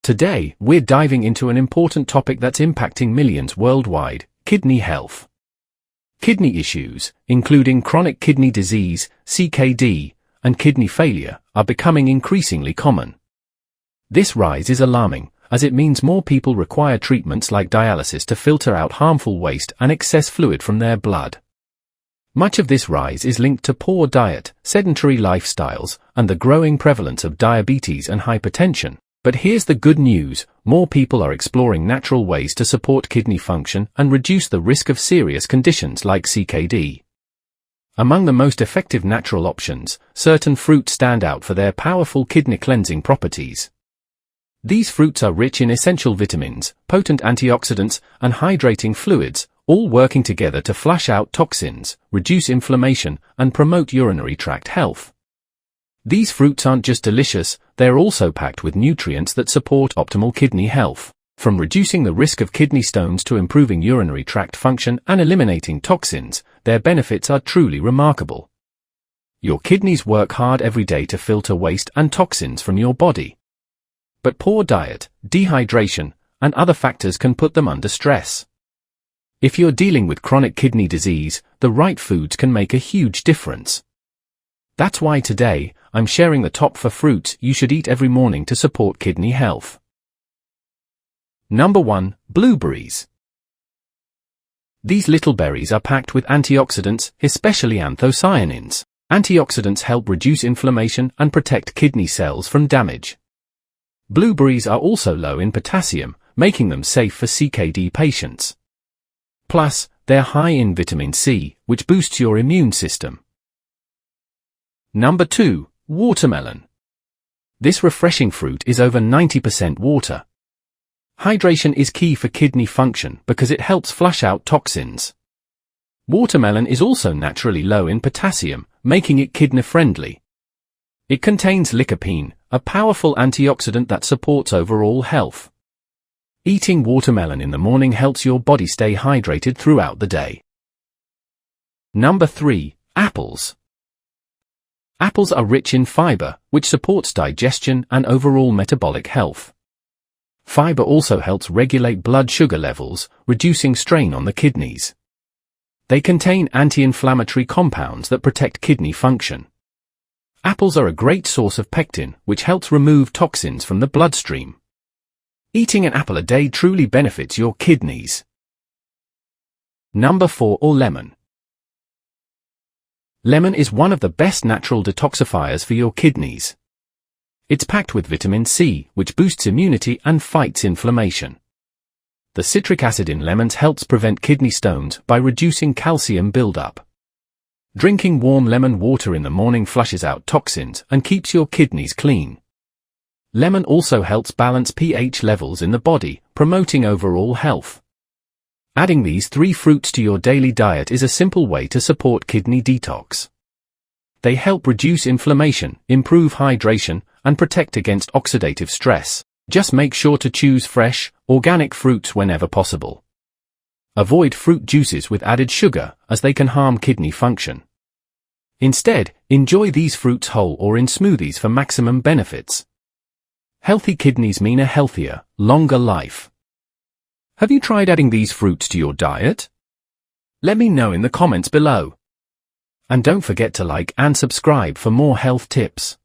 Today, we're diving into an important topic that's impacting millions worldwide: kidney health. Kidney issues, including chronic kidney disease, CKD, and kidney failure, are becoming increasingly common. This rise is alarming, as it means more people require treatments like dialysis to filter out harmful waste and excess fluid from their blood. Much of this rise is linked to poor diet, sedentary lifestyles, and the growing prevalence of diabetes and hypertension. But here's the good news: more people are exploring natural ways to support kidney function and reduce the risk of serious conditions like CKD. Among the most effective natural options, certain fruits stand out for their powerful kidney cleansing properties. These fruits are rich in essential vitamins, potent antioxidants, and hydrating fluids, all working together to flush out toxins, reduce inflammation, and promote urinary tract health. These fruits aren't just delicious, they're also packed with nutrients that support optimal kidney health. From reducing the risk of kidney stones to improving urinary tract function and eliminating toxins, their benefits are truly remarkable. Your kidneys work hard every day to filter waste and toxins from your body. But poor diet, dehydration, and other factors can put them under stress. If you're dealing with chronic kidney disease, the right foods can make a huge difference. That's why today, I'm sharing the top 4 fruits you should eat every morning to support kidney health. Number 1. Blueberries. These little berries are packed with antioxidants, especially anthocyanins. Antioxidants help reduce inflammation and protect kidney cells from damage. Blueberries are also low in potassium, making them safe for CKD patients. Plus, they're high in vitamin C, which boosts your immune system. Number 2. Watermelon. This refreshing fruit is over 90% water. Hydration is key for kidney function because it helps flush out toxins. Watermelon is also naturally low in potassium, making it kidney-friendly. It contains lycopene, a powerful antioxidant that supports overall health. Eating watermelon in the morning helps your body stay hydrated throughout the day. Number 3. Apples. Apples are rich in fiber, which supports digestion and overall metabolic health. Fiber also helps regulate blood sugar levels, reducing strain on the kidneys. They contain anti-inflammatory compounds that protect kidney function. Apples are a great source of pectin, which helps remove toxins from the bloodstream. Eating an apple a day truly benefits your kidneys. Number 4. Lemon. Lemon is one of the best natural detoxifiers for your kidneys. It's packed with vitamin C, which boosts immunity and fights inflammation. The citric acid in lemons helps prevent kidney stones by reducing calcium buildup. Drinking warm lemon water in the morning flushes out toxins and keeps your kidneys clean. Lemon also helps balance pH levels in the body, promoting overall health. Adding these 3 fruits to your daily diet is a simple way to support kidney detox. They help reduce inflammation, improve hydration, and protect against oxidative stress. Just make sure to choose fresh, organic fruits whenever possible. Avoid fruit juices with added sugar, as they can harm kidney function. Instead, enjoy these fruits whole or in smoothies for maximum benefits. Healthy kidneys mean a healthier, longer life. Have you tried adding these fruits to your diet? Let me know in the comments below. And don't forget to like and subscribe for more health tips.